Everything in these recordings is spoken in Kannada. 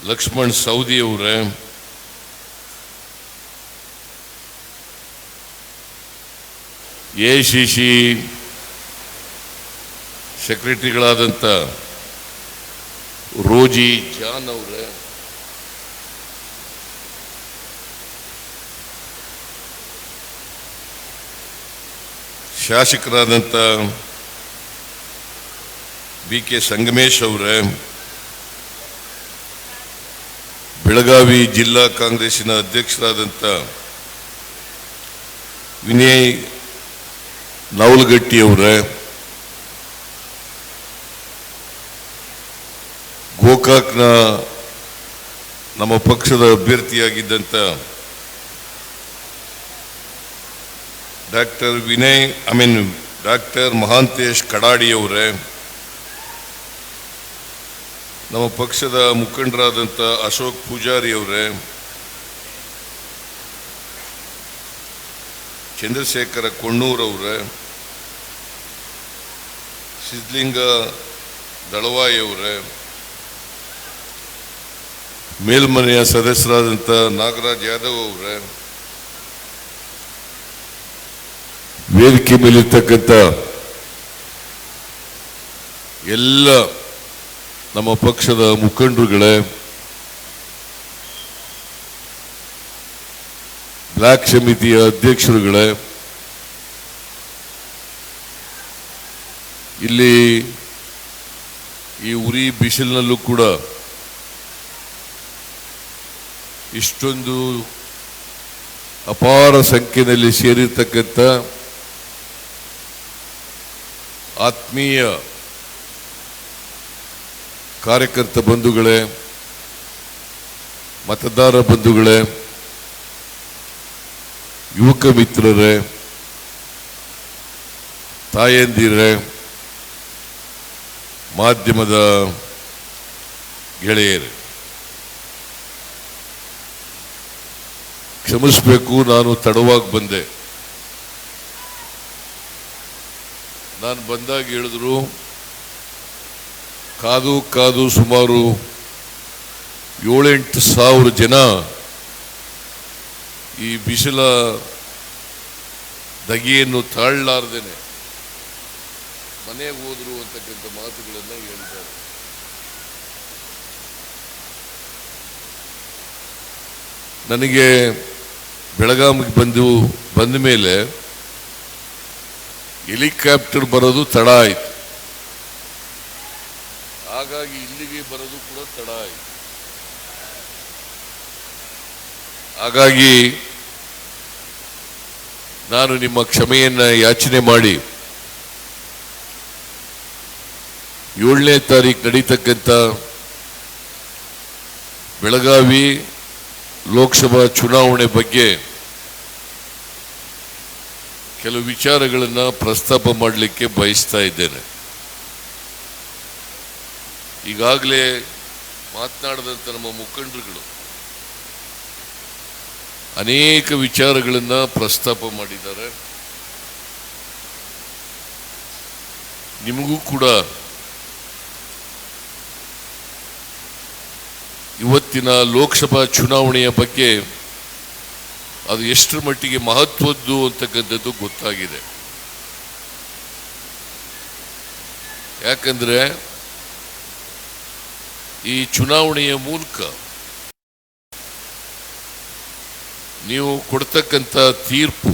ಲಕ್ಷ್ಮಣ್ ಸೌದಿ ಅವರೇ, ಎಐಸಿಸಿ ಸೆಕ್ರೆಟರಿಗಳಾದಂಥ ರೋಜಿ ಜಾನ್ ಅವರೇ, ಶಾಸಕರಾದಂಥ BK ಸಂಗಮೇಶ್ ಅವರೇ, ಬೆಳಗಾವಿ ಜಿಲ್ಲಾ ಕಾಂಗ್ರೆಸ್ಸಿನ ಅಧ್ಯಕ್ಷರಾದಂಥ ವಿನಯ್ ನವಲಗಟ್ಟಿ ಅವರೇ, ಗೋಕಾಕ್ನ ನಮ್ಮ ಪಕ್ಷದ ಅಭ್ಯರ್ಥಿಯಾಗಿದ್ದಂಥ ಡಾಕ್ಟರ್ ಮಹಾಂತೇಶ್ ಕಡಾಡಿ ಅವರೇ, ನಮ್ಮ ಪಕ್ಷದ ಮುಖಂಡರಾದಂಥ ಅಶೋಕ್ ಪೂಜಾರಿ ಅವರೇ, ಚಂದ್ರಶೇಖರ ಕೊಣ್ಣೂರ್ ಅವರೇ, ಸಿದ್ಲಿಂಗ ದಳವಾಯಿ ಅವರೇ, ಮೇಲ್ಮನೆಯ ಸದಸ್ಯರಾದಂಥ ನಾಗರಾಜ್ ಯಾದವ್ ಅವರೇ, ವೇದಿಕೆ ಮೇಲಿರ್ತಕ್ಕಂಥ ಎಲ್ಲ ನಮ್ಮ ಪಕ್ಷದ ಮುಖಂಡರುಗಳೇ, ಬ್ಲಾಕ್ ಸಮಿತಿಯ ಅಧ್ಯಕ್ಷರುಗಳೇ, ಇಲ್ಲಿ ಈ ಉರಿ ಬಿಸಿಲಿನಲ್ಲೂ ಕೂಡ ಇಷ್ಟೊಂದು ಅಪಾರ ಸಂಖ್ಯೆಯಲ್ಲಿ ಸೇರಿರ್ತಕ್ಕಂಥ ಆತ್ಮೀಯ ಕಾರ್ಯಕರ್ತ ಬಂಧುಗಳೇ, ಮತದಾರ ಬಂಧುಗಳೇ, ಯುವಕ ಮಿತ್ರರೇ, ತಾಯಂದಿರೇ, ಮಾಧ್ಯಮದ ಗೆಳೆಯರೇ, ಕ್ಷಮಿಸಬೇಕು, ನಾನು ತಡವಾಗಿ ಬಂದೆ. ನಾನು ಬಂದಾಗ ಹೇಳಿದ್ರು ಕಾದು ಕಾದು ಸುಮಾರು 7-8 ಸಾವಿರ ಜನ ಈ ಬಿಸಿಲ ದಗಿಯನ್ನು ತಾಳಲಾರ್ದೇನೆ ಮನೆಗೆ ಹೋದ್ರು ಅಂತಕ್ಕಂಥ ಮಾತುಗಳನ್ನು ಹೇಳಿದ್ದಾರೆ. ನನಗೆ ಬೆಳಗಾವಿಗೆ ಬಂದ ಮೇಲೆ ಹೆಲಿಕಾಪ್ಟರ್ ಬರೋದು ತಡ ಆಯಿತು, ಹಾಗಾಗಿ ಇಲ್ಲಿಗೆ ಬರೋದು ಕೂಡ ತಡ ಆಯಿತು. ಹಾಗಾಗಿ ನಾನು ನಿಮ್ಮ ಕ್ಷಮೆಯನ್ನ ಯಾಚನೆ ಮಾಡಿ 7ನೇ ತಾರೀಕು ನಡೀತಕ್ಕಂಥ ಬೆಳಗಾವಿ ಲೋಕಸಭಾ ಚುನಾವಣೆ ಬಗ್ಗೆ ಕೆಲವು ವಿಚಾರಗಳನ್ನು ಪ್ರಸ್ತಾಪ ಮಾಡಲಿಕ್ಕೆ ಬಯಸ್ತಾ ಇದ್ದೇನೆ. ಈಗಾಗಲೇ ಮಾತನಾಡಿದಂಥ ನಮ್ಮ ಮುಖಂಡರುಗಳು ಅನೇಕ ವಿಚಾರಗಳನ್ನು ಪ್ರಸ್ತಾಪ ಮಾಡಿದ್ದಾರೆ. ನಿಮಗೂ ಕೂಡ ಇವತ್ತಿನ ಲೋಕಸಭಾ ಚುನಾವಣೆಯ ಬಗ್ಗೆ ಅದು ಎಷ್ಟರ ಮಟ್ಟಿಗೆ ಮಹತ್ವದ್ದು ಅಂತಕ್ಕಂಥದ್ದು ಗೊತ್ತಾಗಿದೆ. ಯಾಕಂದ್ರೆ ಈ ಚುನಾವಣೆಯ ಮೂಲಕ ನೀವು ಕೊಡ್ತಕ್ಕಂಥ ತೀರ್ಪು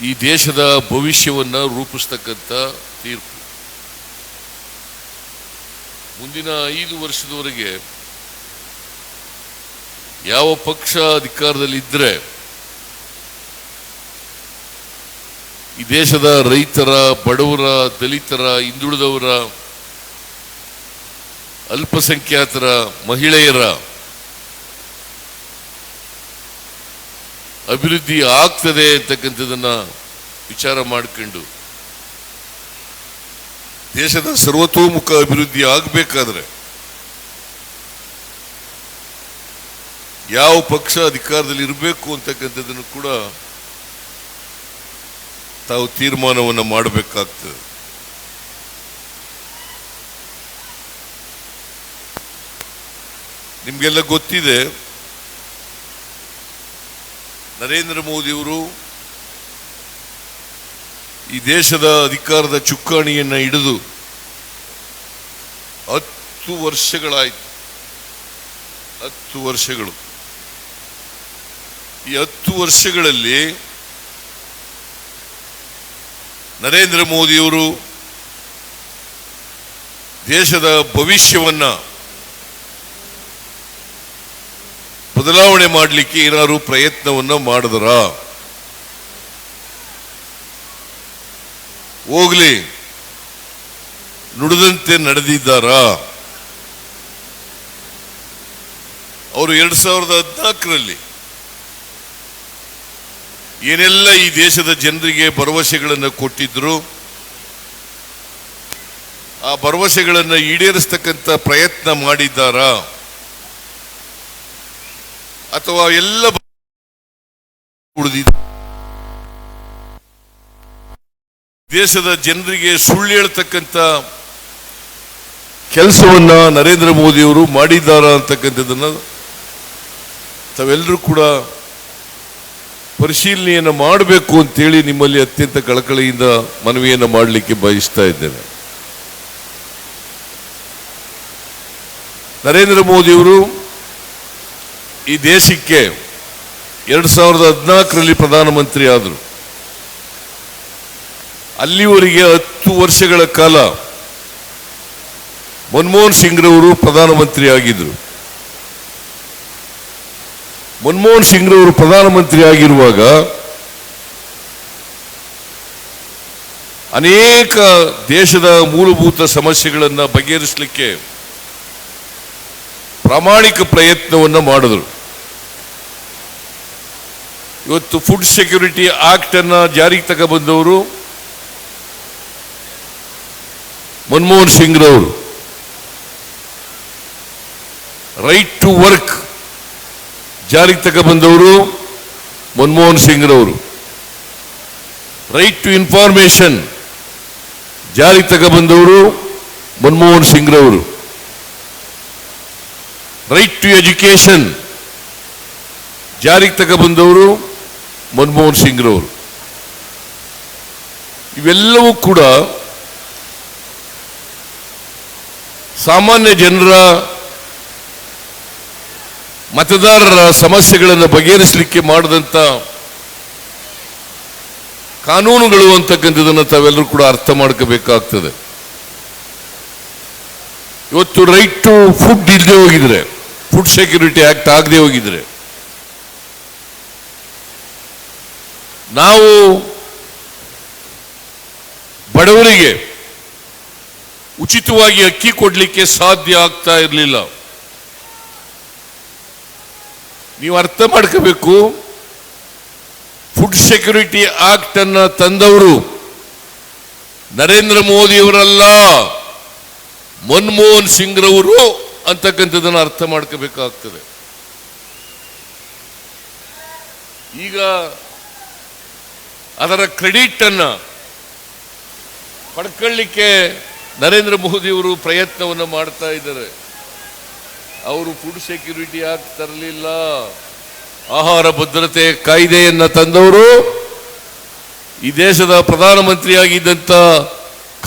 ಈ ದೇಶದ ಭವಿಷ್ಯವನ್ನು ರೂಪಿಸ್ತಕ್ಕಂಥ ತೀರ್ಪು. ಮುಂದಿನ 5 ವರ್ಷದವರೆಗೆ ಯಾವ ಪಕ್ಷ ಅಧಿಕಾರದಲ್ಲಿದ್ದರೆ ಈ ದೇಶದ ರೈತರ, ಬಡವರ, ದಲಿತರ, ಹಿಂದುಳಿದವರ, ಅಲ್ಪಸಂಖ್ಯಾತರ, ಮಹಿಳೆಯರ ಅಭಿವೃದ್ಧಿ ಆಗ್ತದೆ ಅಂತಕ್ಕಂಥದನ್ನ ವಿಚಾರ ಮಾಡಿಕೊಂಡು ದೇಶದ ಸರ್ವತೋಮುಖ ಅಭಿವೃದ್ಧಿ ಆಗಬೇಕಾದ್ರೆ ಯಾವ ಪಕ್ಷ ಅಧಿಕಾರದಲ್ಲಿ ಇರಬೇಕು ಅಂತಕ್ಕಂಥದ್ದನ್ನು ಕೂಡ ತಾವು ತೀರ್ಮಾನವನ್ನು ಮಾಡಬೇಕಾಗ್ತದೆ. ನಿಮಗೆಲ್ಲ ಗೊತ್ತಿದೆ, ನರೇಂದ್ರ ಮೋದಿಯವರು ಈ ದೇಶದ ಅಧಿಕಾರದ ಚುಕ್ಕಾಣಿಯನ್ನು ಹಿಡಿದು 10 ವರ್ಷಗಳಾಯಿತು. 10 ವರ್ಷಗಳು. ಈ 10 ವರ್ಷಗಳಲ್ಲಿ ನರೇಂದ್ರ ಮೋದಿಯವರು ದೇಶದ ಭವಿಷ್ಯವನ್ನ ಬದಲಾವಣೆ ಮಾಡಲಿಕ್ಕೆ ಏನಾದ್ರು ಪ್ರಯತ್ನವನ್ನ ಮಾಡಿದರ? ಹೋಗ್ಲಿ, ನುಡಿದಂತೆ ನಡೆದಿದ್ದಾರಾ? ಅವರು 2014ರಲ್ಲಿ ಏನೆಲ್ಲ ಈ ದೇಶದ ಜನರಿಗೆ ಭರವಸೆಗಳನ್ನು ಕೊಟ್ಟಿದ್ರು, ಆ ಭರವಸೆಗಳನ್ನು ಈಡೇರಿಸತಕ್ಕಂಥ ಪ್ರಯತ್ನ ಮಾಡಿದ್ದಾರಾ? ಅಥವಾ ಎಲ್ಲ ಉಳಿದಿದೆ? ದೇಶದ ಜನರಿಗೆ ಸುಳ್ಳು ಹೇಳ್ತಕ್ಕಂಥ ಕೆಲಸವನ್ನ ನರೇಂದ್ರ ಮೋದಿಯವರು ಮಾಡಿದ್ದಾರಾ ಅಂತಕ್ಕಂಥದ್ದನ್ನ ತಾವೆಲ್ಲರೂ ಕೂಡ ಪರಿಶೀಲನೆಯನ್ನು ಮಾಡಬೇಕು ಅಂತೇಳಿ ನಿಮ್ಮಲ್ಲಿ ಅತ್ಯಂತ ಕಳಕಳಿಯಿಂದ ಮನವಿಯನ್ನು ಮಾಡಲಿಕ್ಕೆ ಬಯಸ್ತಾ ಇದ್ದೇನೆ. ನರೇಂದ್ರ ಮೋದಿಯವರು ಈ ದೇಶಕ್ಕೆ 2014ರಲ್ಲಿ ಪ್ರಧಾನಮಂತ್ರಿ ಆದರು. ಅಲ್ಲಿವರೆಗೆ 10 ವರ್ಷಗಳ ಕಾಲ ಮನಮೋಹನ್ ಸಿಂಗ್ರವರು ಪ್ರಧಾನಮಂತ್ರಿ ಆಗಿದ್ರು. ಮನಮೋಹನ್ ಸಿಂಗ್ರವರು ಪ್ರಧಾನಮಂತ್ರಿ ಆಗಿರುವಾಗ ಅನೇಕ ದೇಶದ ಮೂಲಭೂತ ಸಮಸ್ಯೆಗಳನ್ನು ಬಗೆಹರಿಸಲಿಕ್ಕೆ ಪ್ರಾಮಾಣಿಕ ಪ್ರಯತ್ನವನ್ನು ಮಾಡಿದರು. ಇವತ್ತು ಫುಡ್ ಸೆಕ್ಯೂರಿಟಿ ಆಕ್ಟ್ ಅನ್ನ ಜಾರಿಗೆ ತಗೊಂಡ್ಬಂದವರು ಮನಮೋಹನ್ ಸಿಂಗ್ರವರು. ರೈಟ್ ಟು ವರ್ಕ್ ಜಾರಿಗೆ ತಗೊಂಡ್ಬಂದವರು ಮನಮೋಹನ್ ಸಿಂಗ್ರವರು. ರೈಟ್ ಟು ಇನ್ಫಾರ್ಮೇಶನ್ ಜಾರಿಗೆ ತಗೊಂಡ್ಬಂದವರು ಮನಮೋಹನ್ ಸಿಂಗ್ರವರು. ರೈಟ್ ಟು ಎಜುಕೇಶನ್ ಜಾರಿಗೆ ತಗೊಂಡ್ಬಂದವರು ಮನಮೋಹನ್ ಸಿಂಗ್ರವರು. ಇವೆಲ್ಲವೂ ಕೂಡ ಸಾಮಾನ್ಯ ಜನರ ಮತದಾರರ ಸಮಸ್ಯೆಗಳನ್ನು ಬಗೆಹರಿಸಲಿಕ್ಕೆ ಮಾಡಿದಂಥ ಕಾನೂನುಗಳು ಅಂತಕ್ಕಂಥದ್ದನ್ನು ತಾವೆಲ್ಲರೂ ಕೂಡ ಅರ್ಥ ಮಾಡ್ಕೋಬೇಕಾಗ್ತದೆ. ಇವತ್ತು ರೈಟ್ ಟು ಫುಡ್ ಇಲ್ಲದೆ ಹೋಗಿದ್ರೆ, ಫುಡ್ ಸೆಕ್ಯೂರಿಟಿ ಆಕ್ಟ್ ಆಗದೆ ಹೋಗಿದ್ರೆ, ನಾವು ಬಡವರಿಗೆ ಉಚಿತವಾಗಿ ಅಕ್ಕಿ ಕೊಡಲಿಕ್ಕೆ ಸಾಧ್ಯ ಆಗ್ತಾ ಇರಲಿಲ್ಲ. ನೀವು ಅರ್ಥ ಮಾಡ್ಕೋಬೇಕು, ಫುಡ್ ಸೆಕ್ಯೂರಿಟಿ ಆಕ್ಟ್ ಅನ್ನ ತಂದವರು ನರೇಂದ್ರ ಮೋದಿಯವರಲ್ಲ, ಮನಮೋಹನ್ ಸಿಂಗ್ರವರು ಅಂತಕ್ಕಂಥದ್ದನ್ನು ಅರ್ಥ ಮಾಡ್ಕೋಬೇಕಾಗ್ತದೆ. ಈಗ ಅದರ ಕ್ರೆಡಿಟ್ ಅನ್ನ ಪಡ್ಕೊಳ್ಳಿಕ್ಕೆ ನರೇಂದ್ರ ಮೋದಿಯವರು ಪ್ರಯತ್ನವನ್ನು ಮಾಡ್ತಾ ಇದ್ದಾರೆ. ಅವರು ಫುಡ್ ಸೆಕ್ಯೂರಿಟಿ ಆಕ್ಟ್ ತರಲಿಲ್ಲ, ಆಹಾರ ಭದ್ರತೆ ಕಾಯ್ದೆಯನ್ನ ತಂದವರು ಈ ದೇಶದ ಪ್ರಧಾನಮಂತ್ರಿಯಾಗಿದ್ದಂಥ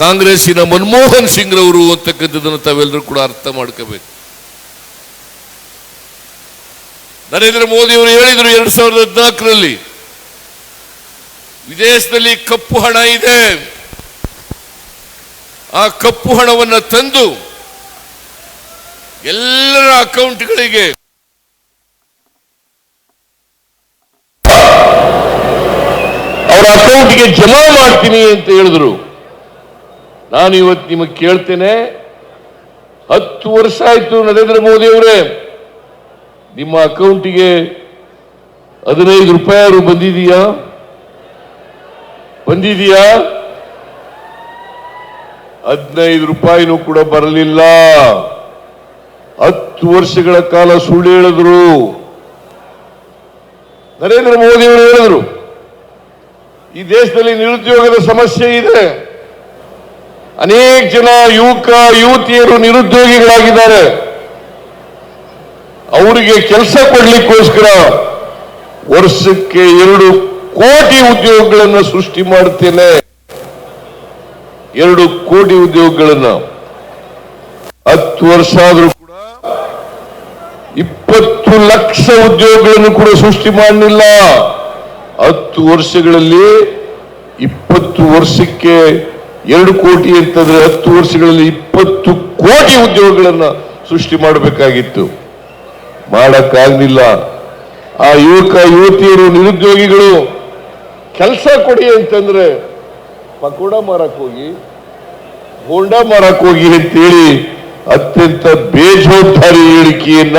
ಕಾಂಗ್ರೆಸ್ಸಿನ ಮನಮೋಹನ್ ಸಿಂಗ್ರವರು ಅಂತಕ್ಕಂಥದ್ದನ್ನು ತಾವೆಲ್ಲರೂ ಕೂಡ ಅರ್ಥ ಮಾಡ್ಕೋಬೇಕು. ನರೇಂದ್ರ ಮೋದಿಯವರು ಹೇಳಿದರು 2014ರಲ್ಲಿ, ವಿದೇಶದಲ್ಲಿ ಕಪ್ಪು ಹಣ ಇದೆ, ಆ ಕಪ್ಪು ಹಣವನ್ನು ತಂದು ಎಲ್ಲರ ಅಕೌಂಟ್ಗಳಿಗೆ ಅವರ ಅಕೌಂಟ್ಗೆ ಜಮಾ ಮಾಡ್ತೀನಿ ಅಂತ ಹೇಳಿದ್ರು. ನಾನು ಇವತ್ತು ನಿಮಗೆ ಕೇಳ್ತೇನೆ, 10 ವರ್ಷ ಆಯ್ತು ನರೇಂದ್ರ ಮೋದಿ ಅವರೇ, ನಿಮ್ಮ ಅಕೌಂಟಿಗೆ 15 ರೂಪಾಯಿ ಬಂದಿದೆಯಾ? 15 ರೂಪಾಯಿನೂ ಕೂಡ ಬರಲಿಲ್ಲ. 10 ವರ್ಷಗಳ ಕಾಲ ಸುಳ್ಳು ಹೇಳಿದ್ರು. ನರೇಂದ್ರ ಮೋದಿ ಅವರು ಹೇಳಿದ್ರು, ಈ ದೇಶದಲ್ಲಿ ನಿರುದ್ಯೋಗದ ಸಮಸ್ಯೆ ಇದೆ, ಅನೇಕ ಜನ ಯುವಕ ಯುವತಿಯರು ನಿರುದ್ಯೋಗಿಗಳಾಗಿದ್ದಾರೆ, ಅವರಿಗೆ ಕೆಲಸ ಕೊಡ್ಲಿಕ್ಕೋಸ್ಕರ ವರ್ಷಕ್ಕೆ 2 ಕೋಟಿ ಉದ್ಯೋಗಗಳನ್ನು ಸೃಷ್ಟಿ ಮಾಡುತ್ತೇನೆ. 2 ಕೋಟಿ ಉದ್ಯೋಗಗಳನ್ನು 10 ವರ್ಷ ಆದರೂ ಕೂಡ 20 ಲಕ್ಷ ಉದ್ಯೋಗಗಳನ್ನು ಕೂಡ ಸೃಷ್ಟಿ ಮಾಡಲಿಲ್ಲ. 10 ವರ್ಷಗಳಲ್ಲಿ 20 ವರ್ಷಕ್ಕೆ 2 ಕೋಟಿ ಅಂತಂದ್ರೆ 10 ವರ್ಷಗಳಲ್ಲಿ 20 ಕೋಟಿ ಉದ್ಯೋಗಗಳನ್ನು ಸೃಷ್ಟಿ ಮಾಡಬೇಕಾಗಿತ್ತು. ಮಾಡಕ್ಕಾಗಲಿಲ್ಲ. ಆ ಯುವಕ ಯುವತಿಯರು ನಿರುದ್ಯೋಗಿಗಳು ಕೆಲಸ ಕೊಡಿ ಅಂತಂದ್ರೆ ಪಕೋಡ ಮಾರಕ್ ಹೋಗಿ ಬೋಂಡಾ ಮಾರಕ್ ಹೋಗಿ ಅಂತೇಳಿ ಅತ್ಯಂತ ಬೇಜವಾಬ್ದಾರಿ ಹೇಳಿಕೆಯನ್ನ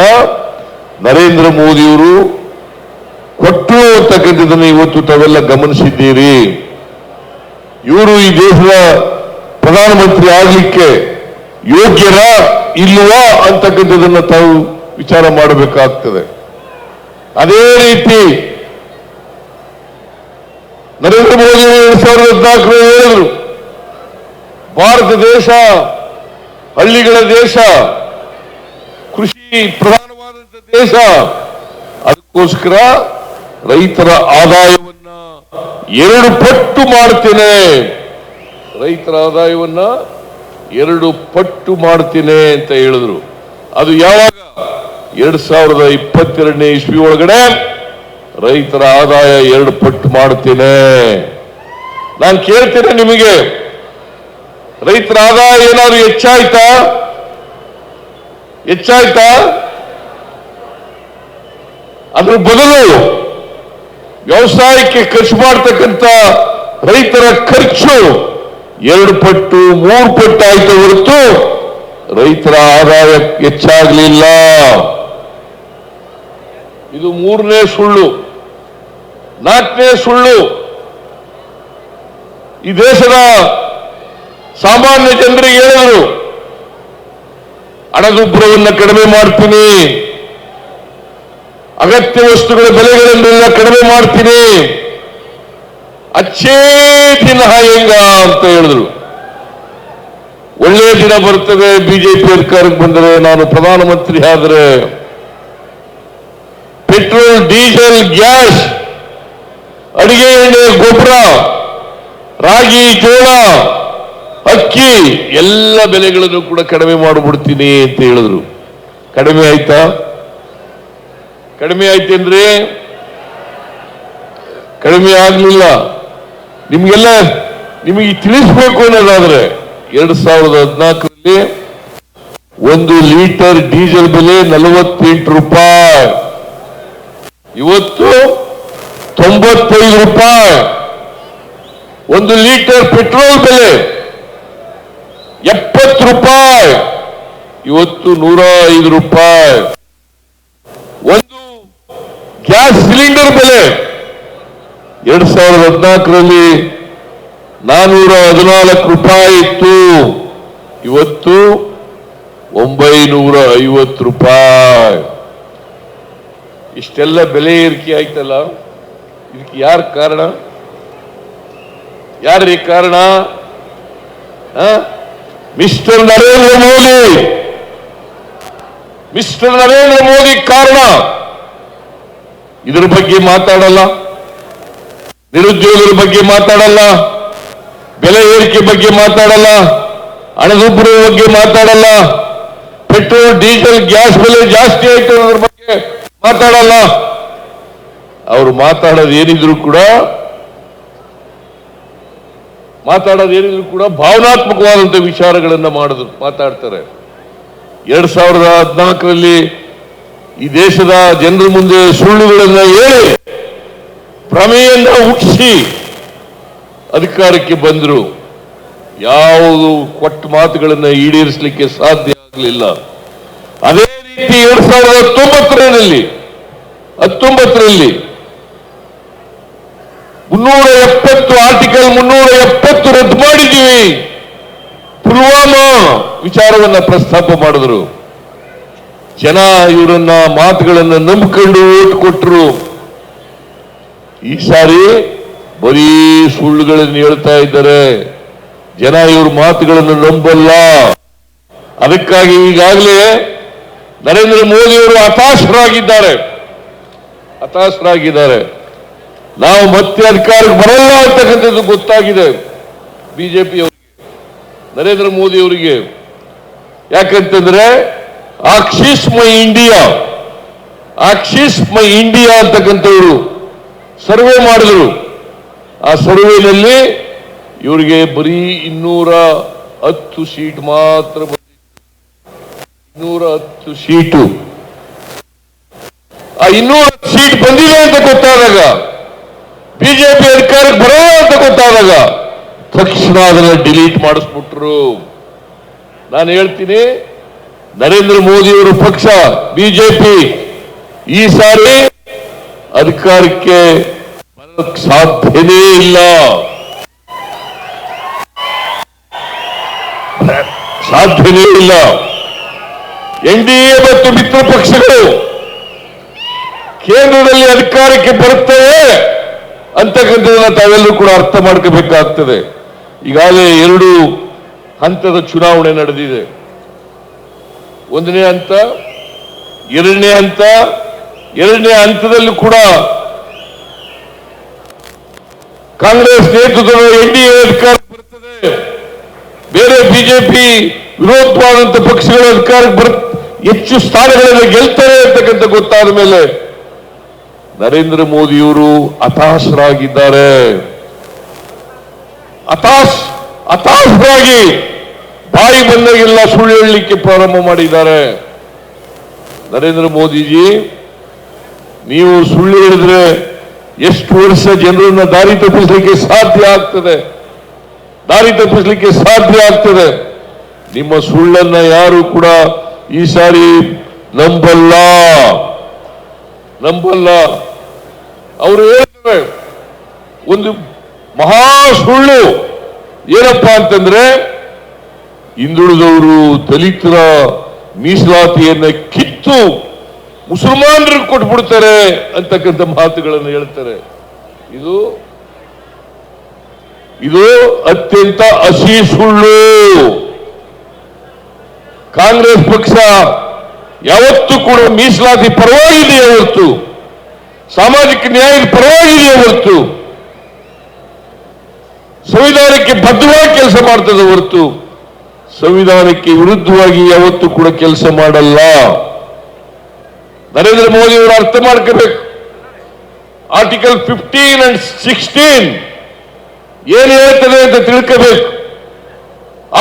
ನರೇಂದ್ರ ಮೋದಿಯವರು ಕೊಟ್ಟರು ಅಂತಕ್ಕಂಥದ್ದನ್ನು ಇವತ್ತು ತಾವೆಲ್ಲ ಗಮನಿಸಿದ್ದೀರಿ. ಇವರು ಈ ದೇಶದ ಪ್ರಧಾನಮಂತ್ರಿ ಆಗಲಿಕ್ಕೆ ಯೋಗ್ಯರ ಇಲ್ವಾ ಅಂತಕ್ಕಂಥದ್ದನ್ನು ತಾವು ವಿಚಾರ ಮಾಡಬೇಕಾಗ್ತದೆ. ಅದೇ ರೀತಿ ನರೇಂದ್ರ ಮೋದಿ 2014 ಹೇಳಿದ್ರು, ಭಾರತ ದೇಶ ಹಳ್ಳಿಗಳ ದೇಶ, ಕೃಷಿ ಪ್ರಧಾನವಾದಂಥ ದೇಶ. ಅದಕ್ಕೋಸ್ಕರ ರೈತರ ಆದಾಯವನ್ನ 2 ಪಟ್ಟು ಮಾಡ್ತೇನೆ, ರೈತರ ಆದಾಯವನ್ನ 2 ಪಟ್ಟು ಮಾಡ್ತೇನೆ ಅಂತ ಹೇಳಿದ್ರು. ಅದು ಯಾವಾಗ? 2022ನೇ ಇಸ್ವಿ ಒಳಗಡೆ ರೈತರ ಆದಾಯ 2 ಪಟ್ಟು ಮಾಡ್ತೇನೆ. ನಾನು ಕೇಳ್ತೇನೆ ನಿಮಗೆ, ರೈತರ ಆದಾಯ ಏನಾದ್ರು ಹೆಚ್ಚಾಯ್ತಾ? ಅದ್ರ ಬದಲು ವ್ಯವಸಾಯಕ್ಕೆ ಖರ್ಚು ಮಾಡತಕ್ಕಂಥ ರೈತರ ಖರ್ಚು 2 ಪಟ್ಟು 3 ಪಟ್ಟು ಆಯ್ತು ಹೊರತು ರೈತರ ಆದಾಯ ಹೆಚ್ಚಾಗಲಿಲ್ಲ. ಇದು 3ನೇ ಸುಳ್ಳು. 4ನೇ ಸುಳ್ಳು, ಈ ದೇಶದ ಸಾಮಾನ್ಯ ಜನರಿಗೆ ಹೇಳಿದರು, ಹಣದುಬ್ಬರವನ್ನು ಕಡಿಮೆ ಮಾಡ್ತೀನಿ, ಅಗತ್ಯ ವಸ್ತುಗಳ ಬೆಲೆಗಳನ್ನೆಲ್ಲ ಕಡಿಮೆ ಮಾಡ್ತೀನಿ, ಅಚ್ಚೇ ದಿನ ಹೆಂಗ ಅಂತ ಹೇಳಿದ್ರು. ಒಳ್ಳೆಯ ದಿನ ಬರ್ತದೆ ಬಿಜೆಪಿ ಅಧಿಕಾರಕ್ಕೆ ಬಂದರೆ, ನಾನು ಪ್ರಧಾನಮಂತ್ರಿ ಆದರೆ ಪೆಟ್ರೋಲ್, ಡೀಸೆಲ್, ಗ್ಯಾಸ್, ಅಡಿಗೆ ಎಣ್ಣೆ, ಗೊಬ್ಬರ, ರಾಗಿ, ಜೋಳ, ಅಕ್ಕಿ ಎಲ್ಲ ಬೆಲೆಗಳನ್ನು ಕೂಡ ಕಡಿಮೆ ಮಾಡಿಬಿಡ್ತೀನಿ ಅಂತ ಹೇಳಿದ್ರು. ಕಡಿಮೆ ಆಯ್ತಾ? ಕಡಿಮೆ ಆಯ್ತೇನ್ರಿ? ಕಡಿಮೆ ಆಗ್ಲಿಲ್ಲ. ನಿಮಗೆ ತಿಳಿಸ್ಬೇಕು ಅನ್ನೋದಾದ್ರೆ 2014ರಲ್ಲಿ 1 ಲೀಟರ್ ಡೀಸೆಲ್ ಬೆಲೆ 48 ರೂಪಾಯಿ, ಇವತ್ತು 95 ರೂಪಾಯಿ. 1 ಲೀಟರ್ ಪೆಟ್ರೋಲ್ ಬೆಲೆ 70 ರೂಪಾಯಿ, ಇವತ್ತು 105 ರೂಪಾಯಿ. 1 ಗ್ಯಾಸ್ ಸಿಲಿಂಡರ್ ಬೆಲೆ 2014ರಲ್ಲಿ 414 ರೂಪಾಯಿ ಇತ್ತು, ಇವತ್ತು 950 ರೂಪಾಯಿ. ಇಷ್ಟೆಲ್ಲ ಬೆಲೆ ಏರಿಕೆ ಆಯ್ತಲ್ಲ, ಇದಕ್ಕೆ ಯಾರು ಕಾರಣ? ಯಾರ್ರೀ ಕಾರಣ? ಮಿಸ್ಟರ್ ನರೇಂದ್ರ ಮೋದಿ ಕಾರಣ. ಇದರ ಬಗ್ಗೆ ಮಾತಾಡಲ್ಲ, ನಿರುದ್ಯೋಗದ ಬಗ್ಗೆ ಮಾತಾಡಲ್ಲ, ಬೆಲೆ ಏರಿಕೆ ಬಗ್ಗೆ ಮಾತಾಡಲ್ಲ, ಹಣದುಬ್ಬರದ ಬಗ್ಗೆ ಮಾತಾಡಲ್ಲ, ಪೆಟ್ರೋಲ್, ಡೀಸೆಲ್, ಗ್ಯಾಸ್ ಬೆಲೆ ಜಾಸ್ತಿ ಆಯ್ತು ಅನ್ನೋದ್ರ ಬಗ್ಗೆ ಮಾತಾಡಲ್ಲ. ಅವರು ಮಾತಾಡೋದು ಏನಿದ್ರು ಕೂಡ ಭಾವನಾತ್ಮಕವಾದಂಥ ವಿಚಾರಗಳನ್ನ ಮಾತಾಡ್ತಾರೆ. 2014ರಲ್ಲಿ ಈ ದೇಶದ ಜನರ ಮುಂದೆ ಸುಳ್ಳುಗಳನ್ನ ಹೇಳಿ ಭ್ರಮೆಯನ್ನ ಹುಟ್ಟಿಸಿ ಅಧಿಕಾರಕ್ಕೆ ಬಂದರು. ಯಾವುದು ಕೊಟ್ಟ ಮಾತುಗಳನ್ನು ಈಡೇರಿಸಲಿಕ್ಕೆ ಸಾಧ್ಯ ಆಗಲಿಲ್ಲ. ಅದೇ ರೀತಿ 2019ರಲ್ಲಿ 370 ಆರ್ಟಿಕಲ್ 370 ರದ್ದು ಮಾಡಿದ್ದೀವಿ. ಪುಲ್ವಾಮಾ ವಿಚಾರವನ್ನ ಪ್ರಸ್ತಾಪ ಮಾಡಿದ್ರು. ಜನ ಇವರನ್ನ ಮಾತುಗಳನ್ನು ನಂಬಿಕೊಂಡು ಓಟ್ ಕೊಟ್ಟರು. ಈ ಸಾರಿ ಬರೀ ಸುಳ್ಳುಗಳನ್ನು ಹೇಳ್ತಾ ಇದ್ದಾರೆ. ಜನ ಇವ್ರ ಮಾತುಗಳನ್ನು ನಂಬಲ್ಲ. ಅದಕ್ಕಾಗಿ ಈಗಾಗಲೇ ನರೇಂದ್ರ ಮೋದಿಯವರು ಹತಾಶರಾಗಿದ್ದಾರೆ. ನಾವು ಮತ್ತೆ ಅಧಿಕಾರಕ್ಕೆ ಬರಲ್ಲ ಅಂತಕ್ಕಂಥದ್ದು ಗೊತ್ತಾಗಿದೆ ಬಿಜೆಪಿ ಅವರಿಗೆ, ನರೇಂದ್ರ ಮೋದಿ ಅವರಿಗೆ. ಯಾಕಂತಂದ್ರೆ ಆಕ್ಸಿಸ್ ಮೈ ಇಂಡಿಯಾ ಅಂತಕ್ಕಂಥವ್ರು ಸರ್ವೆ ಮಾಡಿದ್ರು. ಆ ಸರ್ವೆನಲ್ಲಿ ಇವರಿಗೆ ಬರೀ 210 ಸೀಟ್ ಮಾತ್ರ ಬಂದಿತ್ತು. 210 ಸೀಟು. ಆ 210 ಸೀಟ್ ಬಂದಿದೆ ಅಂತ ಗೊತ್ತಾದಾಗ, ಬಿಜೆಪಿ ಅಧಿಕಾರಕ್ಕೆ ಬರೋಲ್ಲ ಅಂತ ಗೊತ್ತಾದಾಗ ತಕ್ಷಣ ಅದನ್ನ ಡಿಲೀಟ್ ಮಾಡಿಸ್ಬಿಟ್ರು. ನಾನು ಹೇಳ್ತೀನಿ, ನರೇಂದ್ರ ಮೋದಿಯವರ ಪಕ್ಷ ಬಿಜೆಪಿ ಈ ಸಾರಿ ಅಧಿಕಾರಕ್ಕೆ ಬರೋಕ್ಕೆ ಸಾಧ್ಯನೇ ಇಲ್ಲ. ಎನ್ಡಿಎ ಮತ್ತು ಮಿತ್ರ ಪಕ್ಷಗಳು ಕೇಂದ್ರದಲ್ಲಿ ಅಧಿಕಾರಕ್ಕೆ ಬರುತ್ತವೆ ಅಂತಕ್ಕಂಥದ್ದನ್ನ ತಾವೆಲ್ಲರೂ ಕೂಡ ಅರ್ಥ ಮಾಡ್ಕೋಬೇಕಾಗ್ತದೆ. ಈಗಾಗಲೇ 2 ಹಂತದ ಚುನಾವಣೆ ನಡೆದಿದೆ. 1ನೇ ಹಂತ, 2ನೇ ಹಂತ. 2ನೇ ಹಂತದಲ್ಲೂ ಕೂಡ ಕಾಂಗ್ರೆಸ್ ನೇತೃತ್ವದ ಎನ್ಡಿಎ ಅಧಿಕಾರಕ್ಕೆ ಬರುತ್ತದೆ. ಬೇರೆ ಬಿಜೆಪಿ ವಿರೋಧವಾದಂತಹ ಪಕ್ಷಗಳ ಅಧಿಕಾರಕ್ಕೆ ಹೆಚ್ಚು ಸ್ಥಾನಗಳನ್ನು ಗೆಲ್ತಾರೆ ಅಂತಕ್ಕಂಥ ಗೊತ್ತಾದ ಮೇಲೆ ನರೇಂದ್ರ ಮೋದಿಯವರು ಹತಾಶರಾಗಿದ್ದಾರೆ. ಹತಾಶರಾಗಿ ಬಾಯಿ ಬಂದಾಗೆಲ್ಲ ಸುಳ್ಳು ಹೇಳಲಿಕ್ಕೆ ಪ್ರಾರಂಭ ಮಾಡಿದ್ದಾರೆ. ನರೇಂದ್ರ ಮೋದಿಜಿ, ನೀವು ಸುಳ್ಳು ಹೇಳಿದ್ರೆ ಎಷ್ಟು ವರ್ಷ ಜನರನ್ನ ದಾರಿ ತಪ್ಪಿಸಲಿಕ್ಕೆ ಸಾಧ್ಯ ಆಗ್ತದೆ. ನಿಮ್ಮ ಸುಳ್ಳನ್ನ ಯಾರು ಕೂಡ ಈ ಸಾರಿ ನಂಬಲ್ಲ. ಅವರು ಹೇಳ್ತಾರೆ ಒಂದು ಮಹಾ ಸುಳ್ಳು ಏನಪ್ಪಾ ಅಂತಂದ್ರೆ, ಹಿಂದುಳಿದವರು ದಲಿತರ ಮೀಸಲಾತಿಯನ್ನ ಕಿತ್ತು ಮುಸಲ್ಮಾನರಿಗೆ ಕೊಟ್ಬಿಡ್ತಾರೆ ಅಂತಕ್ಕಂಥ ಮಾತುಗಳನ್ನು ಹೇಳ್ತಾರೆ. ಇದು ಅತ್ಯಂತ ಹಸಿ ಸುಳ್ಳು. ಕಾಂಗ್ರೆಸ್ ಪಕ್ಷ ಯಾವತ್ತೂ ಕೂಡ ಮೀಸಲಾತಿ ಪರವಾಗಿದೆಯೇ ಹೊರತು, ಸಾಮಾಜಿಕ ನ್ಯಾಯದ ಪರವಾಗಿದೆಯೇ ಹೊರತು, ಸಂವಿಧಾನಕ್ಕೆ ಬದ್ಧವಾಗಿ ಕೆಲಸ ಮಾಡ್ತದೆ ಹೊರತು ಸಂವಿಧಾನಕ್ಕೆ ವಿರುದ್ಧವಾಗಿ ಯಾವತ್ತೂ ಕೂಡ ಕೆಲಸ ಮಾಡಲ್ಲ. ನರೇಂದ್ರ ಮೋದಿ ಅವರು ಅರ್ಥ ಮಾಡ್ಕೋಬೇಕು. ಆರ್ಟಿಕಲ್ 15 and 16 ಏನು ಹೇಳ್ತದೆ ಅಂತ ತಿಳ್ಕೋಬೇಕು.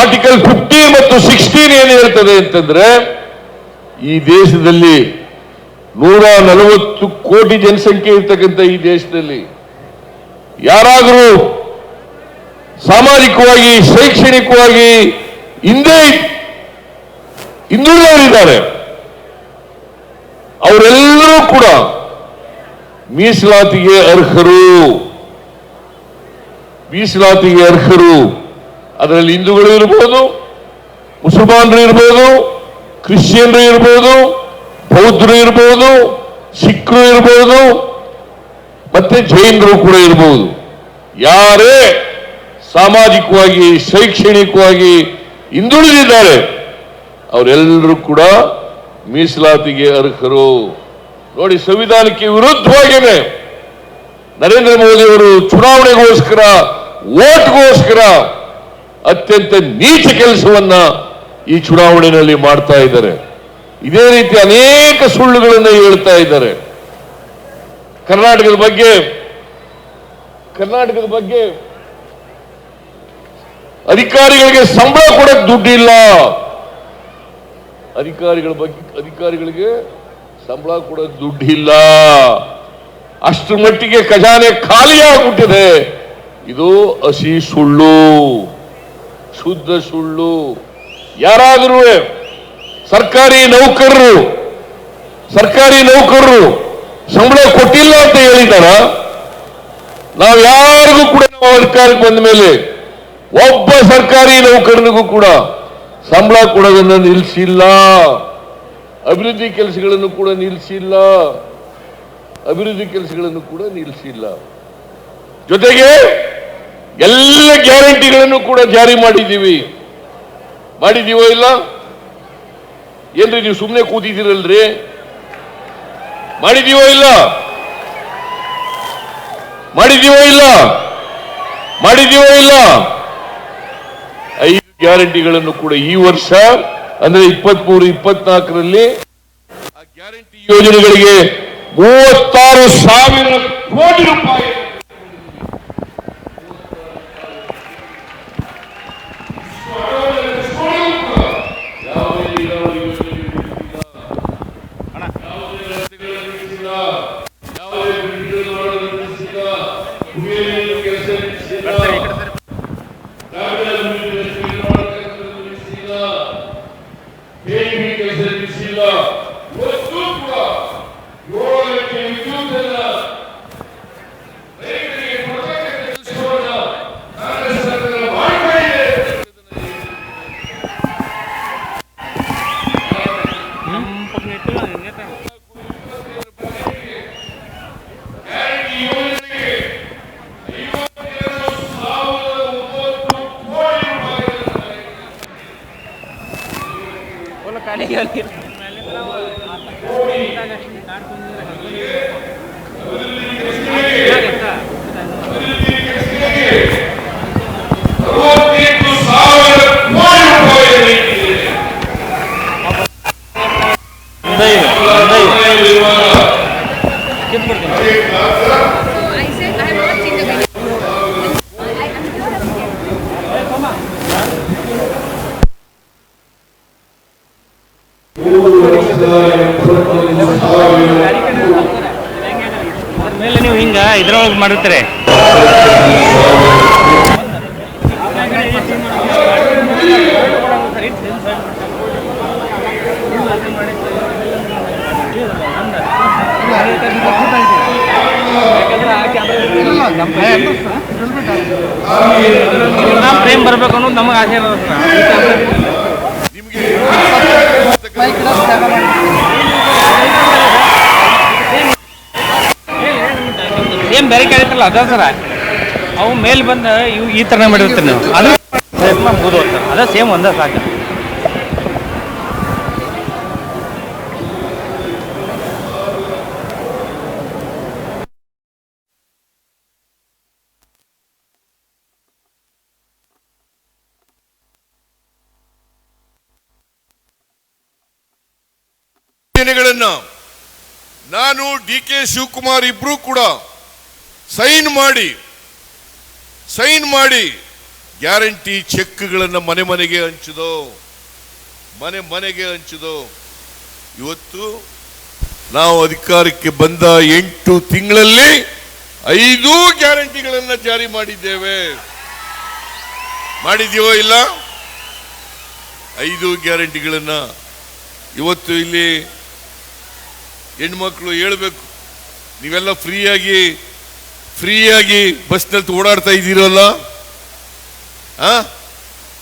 ಆರ್ಟಿಕಲ್ 15 ಮತ್ತು 16 ಏನು ಹೇಳ್ತದೆ ಅಂತಂದ್ರೆ, ಈ ದೇಶದಲ್ಲಿ 140 ಕೋಟಿ ಜನಸಂಖ್ಯೆ ಇರ್ತಕ್ಕಂಥ ಈ ದೇಶದಲ್ಲಿ ಯಾರಾದರೂ ಸಾಮಾಜಿಕವಾಗಿ, ಶೈಕ್ಷಣಿಕವಾಗಿ ಹಿಂದುಳಿದವರಿದ್ದಾರೆ, ಅವರೆಲ್ಲರೂ ಕೂಡ ಮೀಸಲಾತಿಗೆ ಅರ್ಹರು. ಅದರಲ್ಲಿ ಹಿಂದೂಗಳು ಇರ್ಬೋದು, ಮುಸಲ್ಮಾನರು ಇರ್ಬೋದು, ಕ್ರಿಶ್ಚಿಯನ್ರು ಇರ್ಬೋದು, ಬೌದ್ಧರು ಇರ್ಬೋದು, ಸಿಖ್ರು ಇರ್ಬೋದು, ಮತ್ತೆ ಜೈನರು ಕೂಡ ಇರ್ಬೋದು. ಯಾರೇ ಸಾಮಾಜಿಕವಾಗಿ, ಶೈಕ್ಷಣಿಕವಾಗಿ ಹಿಂದುಳಿದಿದ್ದಾರೆ ಅವರೆಲ್ಲರೂ ಕೂಡ ಮೀಸಲಾತಿಗೆ ಅರ್ಹರು. ನೋಡಿ, ಸಂವಿಧಾನಕ್ಕೆ ವಿರುದ್ಧವಾಗಿಯೇ ನರೇಂದ್ರ ಮೋದಿ ಅವರು ಚುನಾವಣೆಗೋಸ್ಕರ, ವೋಟ್ಗೋಸ್ಕರ ಅತ್ಯಂತ ನೀಚ ಕೆಲಸವನ್ನ ಈ ಚುನಾವಣೆಯಲ್ಲಿ ಮಾಡ್ತಾ ಇದ್ದಾರೆ. ಇದೇ ರೀತಿ ಅನೇಕ ಸುಳ್ಳುಗಳನ್ನು ಹೇಳ್ತಾ ಇದ್ದಾರೆ. ಕರ್ನಾಟಕದ ಬಗ್ಗೆ ಅಧಿಕಾರಿಗಳಿಗೆ ಸಂಬಳ ಕೊಡಕ್ಕೆ ದುಡ್ಡಿಲ್ಲ. ಅಧಿಕಾರಿಗಳಿಗೆ ಸಂಬಳ ಕೊಡಕ್ಕೆ ದುಡ್ಡಿಲ್ಲ. ಅಷ್ಟರ ಮಟ್ಟಿಗೆ ಖಜಾನೆ ಖಾಲಿಯಾಗ್ಬಿಟ್ಟಿದೆ. ಇದು ಹಸಿ ಸುಳ್ಳು, ಶುದ್ಧ ಸುಳ್ಳು. ಯಾರಾದರೂ ಸರ್ಕಾರಿ ನೌಕರರು ಸಂಬಳ ಕೊಟ್ಟಿಲ್ಲ ಅಂತ ಹೇಳಿದಾರ? ನಾವು ಯಾರಿಗೂ ಕೂಡ ನಾವು ಅಧಿಕಾರಕ್ಕೆ ಬಂದ ಮೇಲೆ ಒಬ್ಬ ಸರ್ಕಾರಿ ನೌಕರನಿಗೂ ಕೂಡ ಸಂಬಳ ಕೊಡೋದನ್ನು ನಿಲ್ಲಿಸಿಲ್ಲ. ಅಭಿವೃದ್ಧಿ ಕೆಲಸಗಳನ್ನು ಕೂಡ ನಿಲ್ಲಿಸಿಲ್ಲ. ಜೊತೆಗೆ ಎಲ್ಲ ಗ್ಯಾರಂಟಿಗಳನ್ನು ಕೂಡ ಜಾರಿ ಮಾಡಿದೀವೋ ಇಲ್ಲ? ಏನ್ರಿ ನೀವು ಸುಮ್ಮನೆ ಕೂತಿದ್ದೀರಲ್ರಿ? ಮಾಡಿದೀವೋ ಇಲ್ಲ? ಮಾಡಿದೀವೋ ಇಲ್ಲ? ಮಾಡಿದೀವೋ ಇಲ್ಲ? 5 ಗ್ಯಾರಂಟಿಗಳನ್ನು ಕೂಡ ಈ ವರ್ಷ ಅಂದ್ರೆ 23-24ರಲ್ಲಿ ಆ ಗ್ಯಾರಂಟಿ ಯೋಜನೆಗಳಿಗೆ 36,000 ಕೋಟಿ ರೂಪಾಯಿ ಮೇಲೆ ನೀವು ಹಿಂಗ ಇದ್ರೊಳಗೆ ಮಾಡುತ್ತಾರೆ. ಪ್ರೇಮ್ ಬರ್ಬೇಕು ಅನ್ನೋದು ನಮಗೆ ಆಸೆ ಇರುತ್ತೆ. ಸೇಮ್ ಬೇರೆ ಕೇಳಿದ್ರಲ್ಲ ಅದ ಸರ, ಅವು ಮೇಲೆ ಬಂದು ಇವು ಈ ಥರ ಮಾಡಿರ್ತೀರಿ ನೀವು, ಅದು ಮುಗಿದು ಹೋಗ್ತಾರೆ. ಅದ ಸೇಮ್ ಒಂದೇ ಸಾಕು. ನಾನು DK ಶಿವಕುಮಾರ್ ಇಬ್ರು ಕೂಡ ಸೈನ್ ಮಾಡಿ ಗ್ಯಾರಂಟಿ ಚೆಕ್ಗಳನ್ನು ಮನೆಗೆ ಹಂಚಿದೋ. ಇವತ್ತು ನಾವು ಅಧಿಕಾರಕ್ಕೆ ಬಂದ 8 ತಿಂಗಳಲ್ಲಿ 5 ಗ್ಯಾರಂಟಿಗಳನ್ನು ಜಾರಿ ಮಾಡಿದ್ದೇವೆ. ಮಾಡಿದೀವೋ ಇಲ್ಲ? 5 ಗ್ಯಾರಂಟಿಗಳನ್ನ ಇವತ್ತು ಇಲ್ಲಿ ಹೆಣ್ಮಕ್ಳು ಹೇಳ್ಬೇಕು, ನೀವೆಲ್ಲ ಫ್ರೀಯಾಗಿ ಬಸ್ನಲ್ಲಿ ಓಡಾಡ್ತಾ ಇದ್ದೀರಲ್ಲ?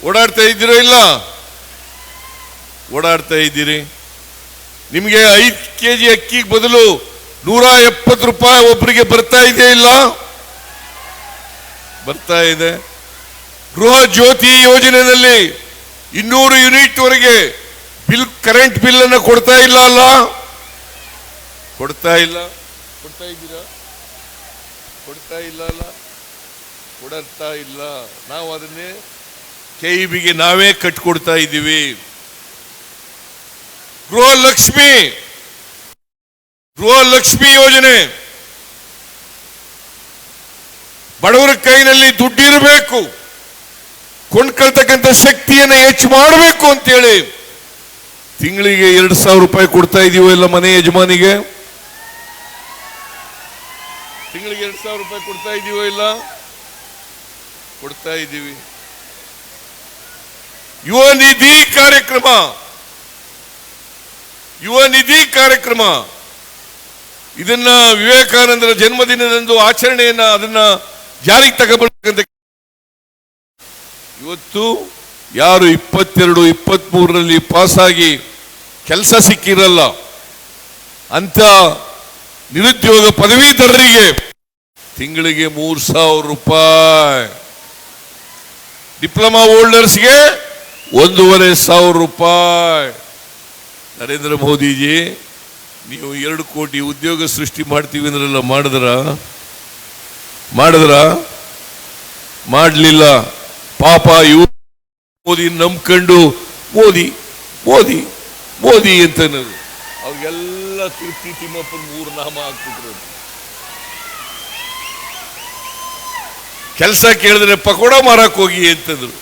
ಓಡಾಡ್ತಾ ಇದ್ದೀರೋ ಇಲ್ಲ? ಓಡಾಡ್ತಾ ಇದ್ದೀರಿ. ನಿಮಗೆ 5 kg ಅಕ್ಕಿಗೆ ಬದಲು 170 ರೂಪಾಯಿ ಒಬ್ಬರಿಗೆ ಬರ್ತಾ ಇದೆ ಇಲ್ಲ? ಬರ್ತಾ ಇದೆ. ಗೃಹ ಜ್ಯೋತಿ ಯೋಜನೆಯಲ್ಲಿ 200 ಯೂನಿಟ್ ವರೆಗೆ ಕರೆಂಟ್ ಬಿಲ್ ಅನ್ನು ಕೊಡ್ತಾ ಇಲ್ಲ ಅಲ್ಲ? ಕೊಡ್ತಾ ಇದ್ದೀರಾ? ಕೊಡ್ತಾ ಇಲ್ಲ. ನಾವು ಅದನ್ನೇ KEBಗೆ ನಾವೇ ಕಟ್ಕೊಡ್ತಾ ಇದ್ದೀವಿ. ಗೃಹಲಕ್ಷ್ಮಿ ಯೋಜನೆ, ಬಡವರ ಕೈನಲ್ಲಿ ದುಡ್ಡಿರಬೇಕು, ಕೊಂಡ್ಕೊಳ್ತಕ್ಕಂಥ ಶಕ್ತಿಯನ್ನು ಹೆಚ್ಚು ಮಾಡಬೇಕು ಅಂತೇಳಿ ತಿಂಗಳಿಗೆ 2,000 ರೂಪಾಯಿ ಕೊಡ್ತಾ ಇದೀವೋ ಇಲ್ಲ ಮನೆ ಯಜಮಾನಿಗೆ? ತಿಂಗಳಿಗೆ 2,000 ರೂಪಾಯಿ ಕೊಡ್ತಾ ಇದೀವೋ ಇಲ್ಲ? ಕೊಡ್ತಾ ಇದ್ದೀವಿ. ಯುವ ನಿಧಿ ಕಾರ್ಯಕ್ರಮ ಇದನ್ನ ವಿವೇಕಾನಂದರ ಜನ್ಮದಿನದಂದು ಆಚರಣೆಯನ್ನ ಅದನ್ನ ಜಾರಿಗೆ ತಗೊಳ್ಬೇಕಂತ ಇವತ್ತು ಯಾರು 22-23ರಲ್ಲಿ ಪಾಸಾಗಿ ಕೆಲಸ ಸಿಕ್ಕಿರಲ್ಲ ಅಂತ ನಿರುದ್ಯೋಗ ಪದವೀಧರರಿಗೆ ತಿಂಗಳಿಗೆ 3,000 ರೂಪಾಯಿ, ಡಿಪ್ಲೊಮಾ ಹೋಲ್ಡರ್ಸ್ಗೆ 1,500 ರೂಪಾಯಿ, ನರೇಂದ್ರ ಮೋದಿಜಿ, ನೀವು 2 ಕೋಟಿ ಉದ್ಯೋಗ ಸೃಷ್ಟಿ ಮಾಡ್ತೀವಿ ಅಂದ್ರೆಲ್ಲ ಮಾಡಿದ್ರ ಮಾಡಲಿಲ್ಲ. ಪಾಪ ಇವು ಮೋದಿ ನಂಬ್ಕೊಂಡು ಮೋದಿ ಮೋದಿ ಮೋದಿ ಅಂತ ಅವ್ರಿಗೆಲ್ಲ ತೃಪ್ತಿ ತಿಮ್ಮಪ್ಪನ 3 ನಾಮ ಹಾಕ್ಬಿಟ್ರು. ಕೆಲಸ ಕೇಳಿದ್ರೆ ಪಕೋಡ ಮಾರಕ್ ಹೋಗಿ ಅಂತಂದ್ರು.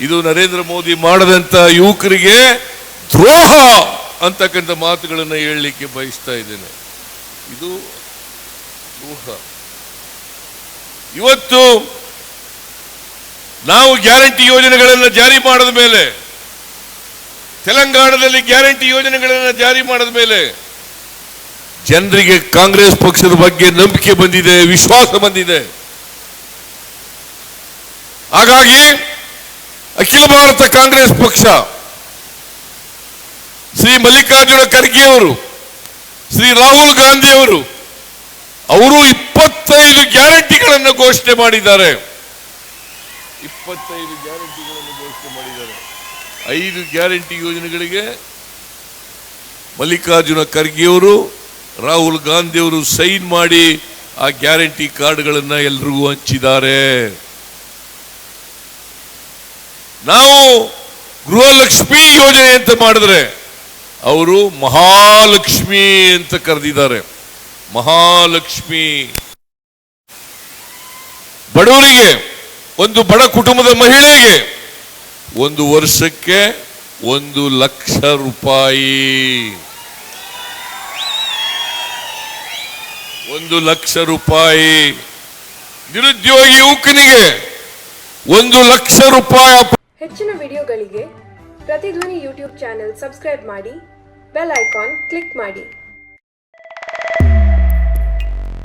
ಇದು ನರೇಂದ್ರ ಮೋದಿ ಮಾಡದಂತ ಯುವಕರಿಗೆ ದ್ರೋಹ ಅಂತಕ್ಕಂಥ ಮಾತುಗಳನ್ನು ಹೇಳಲಿಕ್ಕೆ ಬಯಸ್ತಾ ಇದ್ದೇನೆ. ಇದು ದ್ರೋಹ. ಇವತ್ತು ನಾವು ಗ್ಯಾರಂಟಿ ಯೋಜನೆಗಳನ್ನು ಜಾರಿ ಮಾಡಿದ ಮೇಲೆ, ತೆಲಂಗಾಣದಲ್ಲಿ ಗ್ಯಾರಂಟಿ ಯೋಜನೆಗಳನ್ನು ಜಾರಿ ಮಾಡಿದ ಮೇಲೆ ಜನರಿಗೆ ಕಾಂಗ್ರೆಸ್ ಪಕ್ಷದ ಬಗ್ಗೆ ನಂಬಿಕೆ ಬಂದಿದೆ, ವಿಶ್ವಾಸ ಬಂದಿದೆ. ಹಾಗಾಗಿ ಅಖಿಲ ಭಾರತ ಕಾಂಗ್ರೆಸ್ ಪಕ್ಷ ಶ್ರೀ ಮಲ್ಲಿಕಾರ್ಜುನ ಖರ್ಗೆ ಅವರು, ಶ್ರೀ ರಾಹುಲ್ ಗಾಂಧಿ ಅವರು 25 ಗ್ಯಾರಂಟಿಗಳನ್ನು ಘೋಷಣೆ ಮಾಡಿದ್ದಾರೆ. 25 ಗ್ಯಾರಂಟಿಗಳನ್ನು ಘೋಷಣೆ ಮಾಡಿದ್ದಾರೆ. 5 ಗ್ಯಾರಂಟಿ ಯೋಜನೆಗಳಿಗೆ ಮಲ್ಲಿಕಾರ್ಜುನ ಖರ್ಗೆ ಅವರು, ರಾಹುಲ್ ಗಾಂಧಿ ಅವರು ಸೈನ್ ಮಾಡಿ ಆ ಗ್ಯಾರಂಟಿ ಕಾರ್ಡ್ಗಳನ್ನು ಎಲ್ರಿಗೂ ಹಂಚಿದ್ದಾರೆ. ನಾವು ಗೃಹಲಕ್ಷ್ಮಿ ಯೋಜನೆ ಅಂತ ಮಾಡಿದ್ರೆ ಅವರು ಮಹಾಲಕ್ಷ್ಮಿ ಅಂತ ಕರೆದಿದ್ದಾರೆ. ಮಹಾಲಕ್ಷ್ಮಿ. ಬಡವರಿಗೆ, ಒಂದು ಬಡ ಕುಟುಂಬದ ಮಹಿಳೆಗೆ 1 ವರ್ಷಕ್ಕೆ 1 ಲಕ್ಷ ರೂಪಾಯಿ. 1 ಲಕ್ಷ ರೂಪಾಯಿ. ನಿರುದ್ಯೋಗಿ ಯುವಕನಿಗೆ 1 ಲಕ್ಷ ರೂಪಾಯಿ. ಹೆಚ್ಚಿನ ವಿಡಿಯೋಗಳಿಗೆ ಪ್ರತಿಧ್ವನಿ ಯೂಟ್ಯೂಬ್ ಚಾನೆಲ್ ಸಬ್ಸ್ಕ್ರೈಬ್ ಮಾಡಿ, ಬೆಲ್ ಐಕಾನ್ ಕ್ಲಿಕ್ ಮಾಡಿ.